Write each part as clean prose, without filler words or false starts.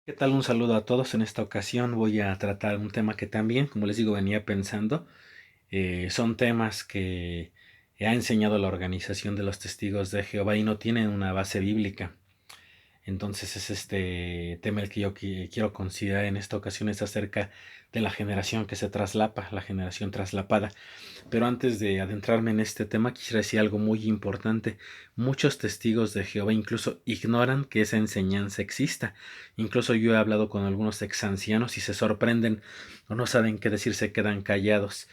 ¿Qué tal? Un saludo a todos. En esta ocasión voy a tratar un tema que también, como les digo, venía pensando. Son temas que ha enseñado la Organización de los Testigos de Jehová y no tienen una base bíblica. Entonces es este tema el que yo quiero considerar en esta ocasión es acerca de la generación que se traslapa, la generación traslapada. Pero antes de adentrarme en este tema, quisiera decir algo muy importante. Muchos testigos de Jehová incluso ignoran que esa enseñanza exista. Incluso yo he hablado con algunos ex ancianos y se sorprenden o no saben qué decir, se quedan callados.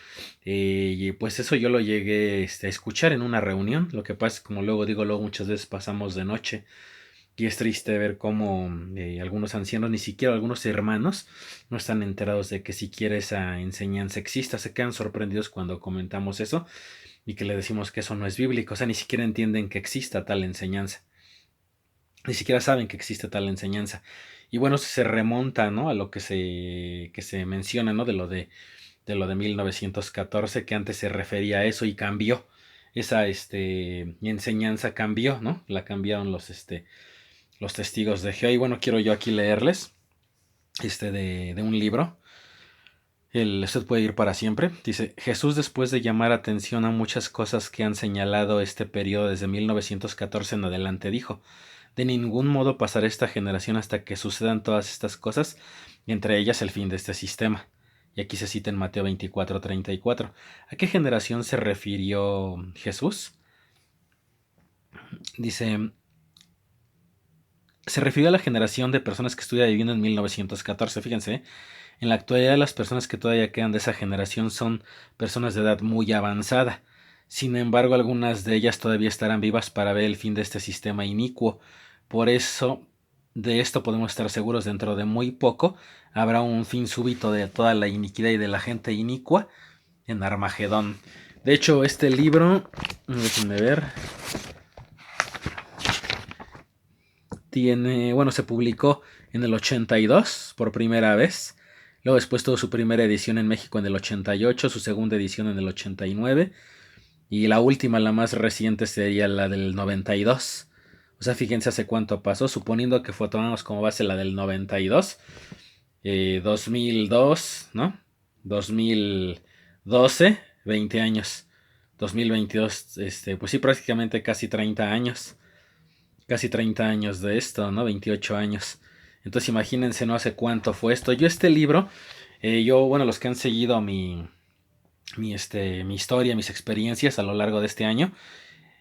Y pues eso yo lo llegué a escuchar en una reunión. Lo que pasa es, como luego digo, luego muchas veces pasamos de noche. Y es triste ver cómo algunos ancianos, ni siquiera algunos hermanos, no están enterados de que siquiera esa enseñanza exista. Se quedan sorprendidos cuando comentamos eso y que le decimos que eso no es bíblico. O sea, ni siquiera entienden que exista tal enseñanza. Ni siquiera saben que existe tal enseñanza. Y bueno, se remonta, ¿no?, a lo que se menciona, ¿no?, de lo de 1914, que antes se refería a eso y cambió. Esa enseñanza cambió, ¿no? La cambiaron los testigos de Jehová. Y bueno, quiero yo aquí leerles de un libro. Usted puede ir para siempre. Dice: Jesús, después de llamar atención a muchas cosas que han señalado este periodo desde 1914 en adelante, dijo: de ningún modo pasará esta generación hasta que sucedan todas estas cosas, y entre ellas el fin de este sistema. Y aquí se cita en Mateo 24:34. ¿A qué generación se refirió Jesús? Dice: se refirió a la generación de personas que estuviera viviendo en 1914. Fíjense, en la actualidad las personas que todavía quedan de esa generación son personas de edad muy avanzada. Sin embargo, algunas de ellas todavía estarán vivas para ver el fin de este sistema inicuo. Por eso, de esto podemos estar seguros: dentro de muy poco habrá un fin súbito de toda la iniquidad y de la gente inicua en Armagedón. De hecho, este libro, déjenme ver, se publicó en el 82 por primera vez. Luego después tuvo su primera edición en México en el 88, su segunda edición en el 89 y la última, la más reciente, sería la del 92. O sea, fíjense hace cuánto pasó, suponiendo que tomamos como base la del 92, 2002, ¿no? 2012, 20 años. 2022, pues sí, prácticamente casi 30 años de esto, ¿no? 28 años. Entonces imagínense, no hace cuánto fue esto. Yo este libro, bueno, los que han seguido mi historia, mis experiencias a lo largo de este año,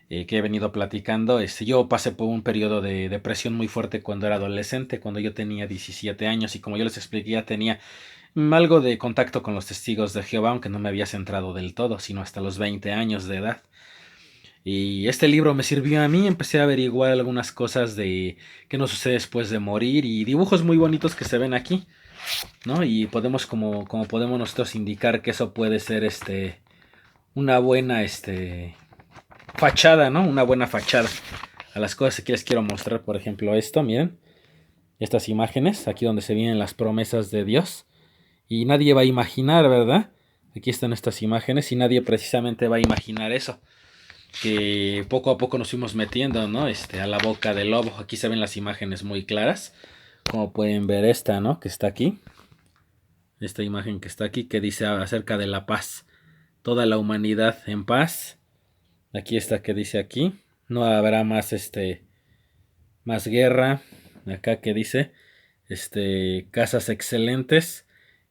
que he venido platicando, yo pasé por un periodo de depresión muy fuerte cuando era adolescente, cuando yo tenía 17 años, y como yo les expliqué, ya tenía algo de contacto con los testigos de Jehová, aunque no me había centrado del todo, sino hasta los 20 años de edad. Y este libro me sirvió a mí. Empecé a averiguar algunas cosas de qué nos sucede después de morir y dibujos muy bonitos que se ven aquí, ¿no? Y podemos, como podemos nosotros indicar que eso puede ser una buena fachada, ¿no? Una buena fachada a las cosas que les quiero mostrar. Por ejemplo, esto, miren, estas imágenes, aquí donde se vienen las promesas de Dios. Y nadie va a imaginar, ¿verdad? Aquí están estas imágenes y nadie precisamente va a imaginar eso, que poco a poco nos fuimos metiendo, ¿no? A la boca del lobo. Aquí se ven las imágenes muy claras, como pueden ver esta, ¿no?, que está aquí. Esta imagen que está aquí, que dice acerca de la paz. Toda la humanidad en paz. Aquí está que dice aquí: no habrá más guerra. Acá que dice, casas excelentes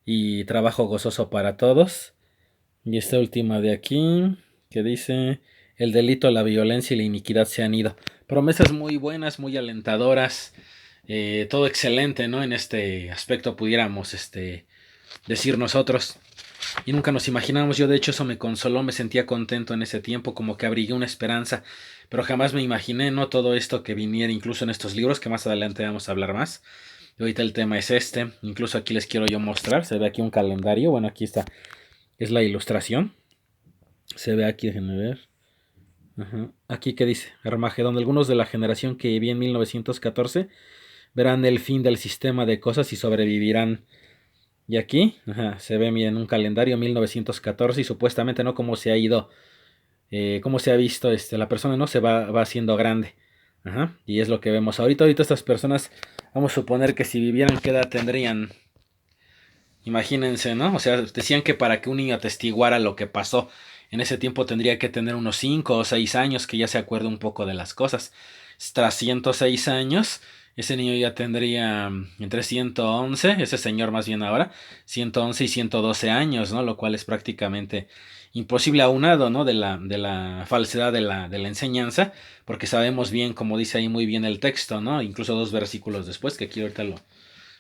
y trabajo gozoso para todos. Y esta última de aquí, que dice: el delito, la violencia y la iniquidad se han ido. Promesas muy buenas, muy alentadoras, todo excelente, ¿no? En este aspecto pudiéramos decir nosotros. Y nunca nos imaginamos. Yo de hecho eso me consoló, me sentía contento en ese tiempo, como que abrigué una esperanza. Pero jamás me imaginé, ¿no?, todo esto que viniera incluso en estos libros, que más adelante vamos a hablar más. Y ahorita el tema es incluso aquí les quiero yo mostrar. Se ve aquí un calendario. Bueno, aquí está, es la ilustración. Se ve aquí, déjenme ver. Ajá. Aquí que dice: Armagedón, algunos de la generación que vivía en 1914 verán el fin del sistema de cosas y sobrevivirán. Y aquí, se ve bien un calendario 1914 y supuestamente, ¿no?, cómo se ha ido, cómo se ha visto, la persona, ¿no?, se va haciendo grande. Ajá, y es lo que vemos ahorita. Ahorita estas personas, vamos a suponer que si vivieran, ¿qué edad tendrían? Imagínense, ¿no? O sea, decían que para que un niño atestiguara lo que pasó en ese tiempo tendría que tener unos 5 o 6 años, que ya se acuerde un poco de las cosas. Tras 106 años, ese niño ya tendría entre 111, ese señor más bien ahora, 111 y 112 años, ¿no? Lo cual es prácticamente imposible aunado, ¿no? De la falsedad de la enseñanza, porque sabemos bien, como dice ahí muy bien el texto, ¿no? Incluso 2 versículos después, que aquí ahorita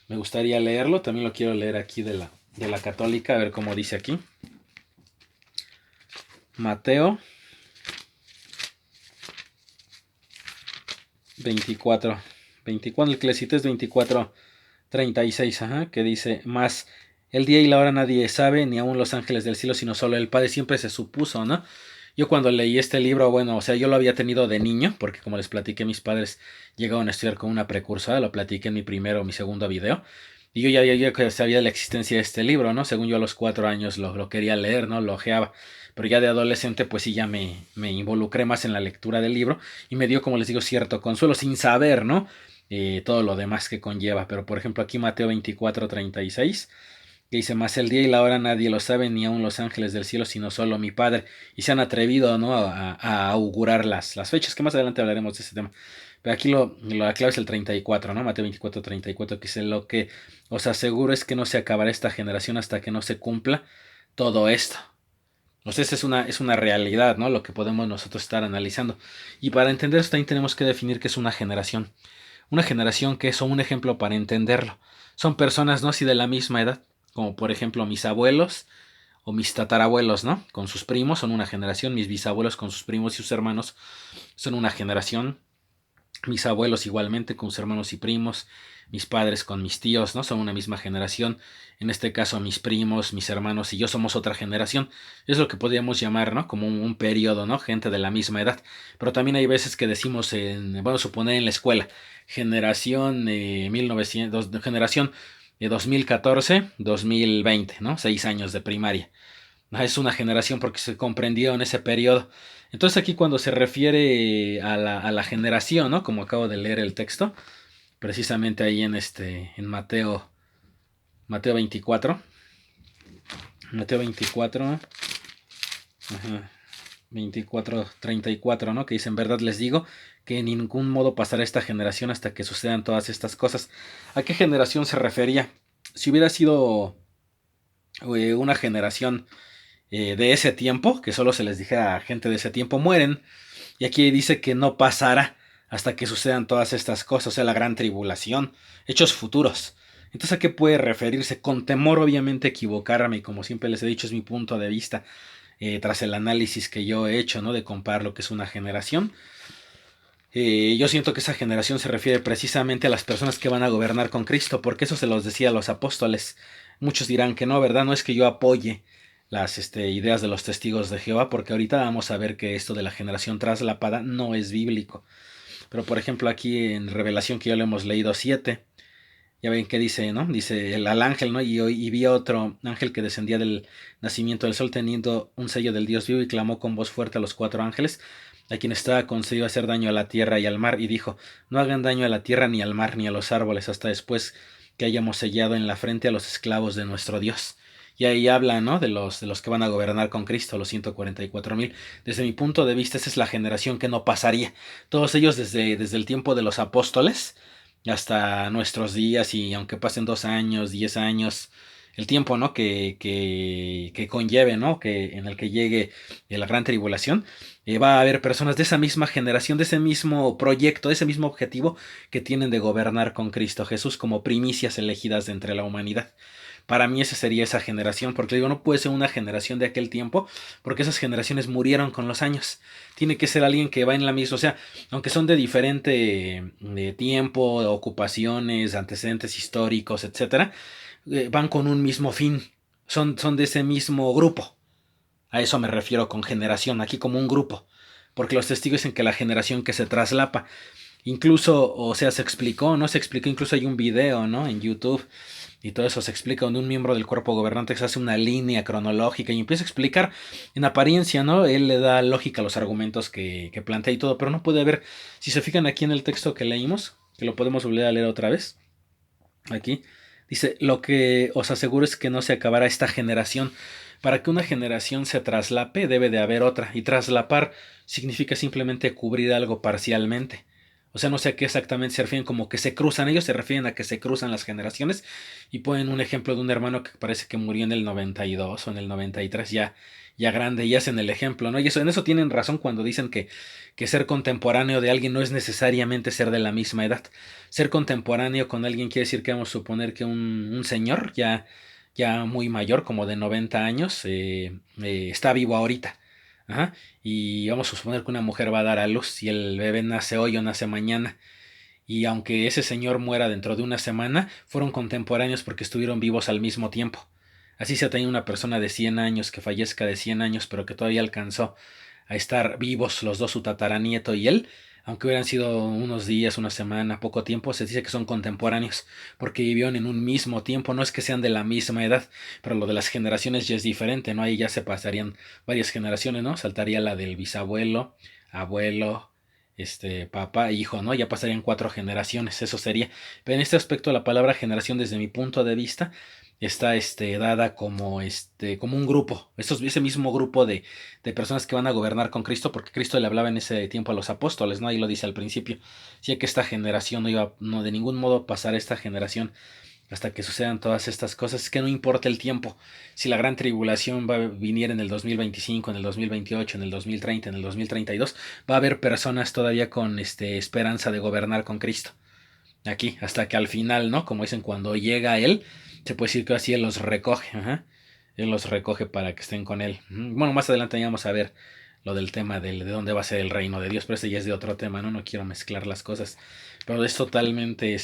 me gustaría leerlo, también lo quiero leer aquí de la católica, a ver cómo dice aquí. Mateo 24, 24, el clecito es 24, 36, ajá, que dice, más el día y la hora nadie sabe, ni aun los ángeles del cielo, sino solo el Padre, siempre se supuso, ¿no? Yo cuando leí este libro, bueno, o sea, yo lo había tenido de niño, porque como les platiqué, mis padres llegaron a estudiar con una precursora, lo platiqué en mi primero o mi segundo video, y yo ya sabía de la existencia de este libro, ¿no? Según yo a los 4 años lo quería leer, ¿no? Lo ojeaba, pero ya de adolescente pues sí ya me involucré más en la lectura del libro, y me dio, como les digo, cierto consuelo, sin saber, ¿no? Todo lo demás que conlleva, pero por ejemplo aquí Mateo 24:36 que dice, más el día y la hora nadie lo sabe, ni aun los ángeles del cielo, sino solo mi Padre. Y se han atrevido, ¿no? a augurar las fechas, que más adelante hablaremos de ese tema. Pero aquí la clave es el 34, ¿no? Mateo 24:34, que dice, lo que os aseguro es que no se acabará esta generación hasta que no se cumpla todo esto. O sea, esa es una realidad, ¿no? Lo que podemos nosotros estar analizando. Y para entender esto también tenemos que definir qué es una generación. Una generación que es un ejemplo para entenderlo. Son personas, ¿no? Si de la misma edad, como por ejemplo mis abuelos o mis tatarabuelos, ¿no? Con sus primos son una generación, mis bisabuelos con sus primos y sus hermanos son una generación, mis abuelos igualmente con sus hermanos y primos, mis padres con mis tíos, ¿no? Son una misma generación. En este caso, mis primos, mis hermanos y yo somos otra generación. Es lo que podríamos llamar, ¿no? Como un periodo, ¿no? Gente de la misma edad. Pero también hay veces que decimos, vamos a suponer en la escuela, generación 1900, generación 2014-2020, ¿no? 6 años de primaria. Es una generación porque se comprendió en ese periodo. Entonces aquí cuando se refiere a la generación, ¿no? Como acabo de leer el texto, precisamente ahí en Mateo 24, Mateo 24, ajá, 24:34, ¿no? Que dice, en verdad les digo que en ningún modo pasará esta generación hasta que sucedan todas estas cosas. ¿A qué generación se refería? Si hubiera sido una generación de ese tiempo, que solo se les dijera a gente de ese tiempo, mueren. Y aquí dice que no pasará hasta que sucedan todas estas cosas, o sea, la gran tribulación, hechos futuros. Entonces, ¿a qué puede referirse? Con temor, obviamente, equivocarme, y como siempre les he dicho, es mi punto de vista, tras el análisis que yo he hecho, ¿no? De comparar lo que es una generación. Yo siento que esa generación se refiere precisamente a las personas que van a gobernar con Cristo, porque eso se los decía a los apóstoles. Muchos dirán que no, ¿verdad? No es que yo apoye las ideas de los testigos de Jehová, porque ahorita vamos a ver que esto de la generación traslapada no es bíblico. Pero por ejemplo aquí en Revelación que ya lo hemos leído 7, ya ven que dice, ¿no? Dice al ángel, ¿no? Y vi a otro ángel que descendía del nacimiento del sol teniendo un sello del Dios vivo y clamó con voz fuerte a los 4 ángeles, a quien estaba concedido hacer daño a la tierra y al mar, y dijo, no hagan daño a la tierra ni al mar ni a los árboles hasta después que hayamos sellado en la frente a los esclavos de nuestro Dios. Y ahí habla, ¿no? De los que van a gobernar con Cristo, los 144,000. Desde mi punto de vista, esa es la generación que no pasaría. Todos ellos desde el tiempo de los apóstoles hasta nuestros días, y aunque pasen 2 años, 10 años, el tiempo, ¿no? Que conlleve, ¿no? Que en el que llegue la gran tribulación, va a haber personas de esa misma generación, de ese mismo proyecto, de ese mismo objetivo, que tienen de gobernar con Cristo Jesús como primicias elegidas de entre la humanidad. Para mí esa sería esa generación, porque digo, no puede ser una generación de aquel tiempo, porque esas generaciones murieron con los años. Tiene que ser alguien que va en la misma, o sea, aunque son de diferente tiempo, ocupaciones, antecedentes históricos, etcétera, van con un mismo fin. Son de ese mismo grupo. A eso me refiero con generación, aquí como un grupo. Porque los testigos dicen que la generación que se traslapa. Incluso, o sea, se explicó, ¿no? Se explicó, incluso hay un video, ¿no? En YouTube y todo eso se explica donde un miembro del cuerpo gobernante se hace una línea cronológica y empieza a explicar en apariencia, ¿no? Él le da lógica a los argumentos que plantea y todo, pero no puede haber, si se fijan aquí en el texto que leímos, que lo podemos volver a leer otra vez, aquí, dice, lo que os aseguro es que no se acabará esta generación. Para que una generación se traslape debe de haber otra, y traslapar significa simplemente cubrir algo parcialmente. O sea, no sé a qué exactamente se refieren, como que se cruzan, ellos se refieren a que se cruzan las generaciones y ponen un ejemplo de un hermano que parece que murió en el 92 o en el 93, ya grande, y hacen el ejemplo, ¿no? Y eso, en eso tienen razón cuando dicen que ser contemporáneo de alguien no es necesariamente ser de la misma edad. Ser contemporáneo con alguien quiere decir que vamos a suponer que un señor ya muy mayor, como de 90 años, está vivo ahorita. Ajá. Y vamos a suponer que una mujer va a dar a luz y el bebé nace hoy o nace mañana. Y aunque ese señor muera dentro de una semana, fueron contemporáneos porque estuvieron vivos al mismo tiempo. Así se ha tenido una persona de 100 años que fallezca de 100 años, pero que todavía alcanzó a estar vivos los dos, su tataranieto y él, aunque hubieran sido unos días, una semana, poco tiempo, se dice que son contemporáneos, porque vivieron en un mismo tiempo, no es que sean de la misma edad, pero lo de las generaciones ya es diferente, ¿no? Ahí ya se pasarían varias generaciones, ¿no? Saltaría la del bisabuelo, abuelo, papá, hijo, ¿no? Ya pasarían 4 generaciones, eso sería. Pero en este aspecto la palabra generación desde mi punto de vista está dada como un grupo, ese mismo grupo de personas que van a gobernar con Cristo, porque Cristo le hablaba en ese tiempo a los apóstoles, ¿no? Ahí lo dice al principio, decía que esta generación no iba, no, de ningún modo pasar esta generación hasta que sucedan todas estas cosas, es que no importa el tiempo, si la gran tribulación va a venir en el 2025, en el 2028, en el 2030, en el 2032, va a haber personas todavía con esperanza de gobernar con Cristo. Aquí, hasta que al final, ¿no? Como dicen, cuando llega Él, se puede decir que así Él los recoge, ajá. Él los recoge para que estén con Él. Bueno, más adelante vamos a ver lo del tema de dónde va a ser el reino de Dios, pero ese ya es de otro tema, ¿no? No quiero mezclar las cosas. Pero es totalmente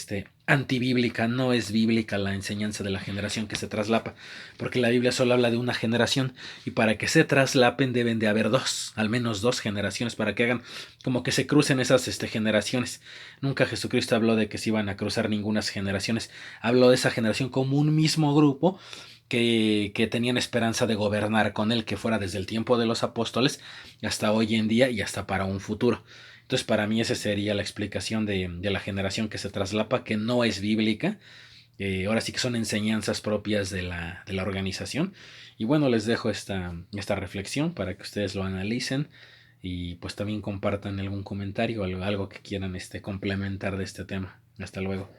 antibíblica, no es bíblica la enseñanza de la generación que se traslapa, porque la Biblia solo habla de una generación y para que se traslapen deben de haber dos, al menos 2 generaciones, para que hagan como que se crucen esas generaciones. Nunca Jesucristo habló de que se iban a cruzar ninguna generaciones, habló de esa generación como un mismo grupo que tenían esperanza de gobernar con él, que fuera desde el tiempo de los apóstoles hasta hoy en día y hasta para un futuro. Entonces, para mí esa sería la explicación de la generación que se traslapa, que no es bíblica. Ahora sí que son enseñanzas propias de la organización. Y bueno, les dejo esta reflexión para que ustedes lo analicen y pues también compartan algún comentario o algo que quieran complementar de este tema. Hasta luego.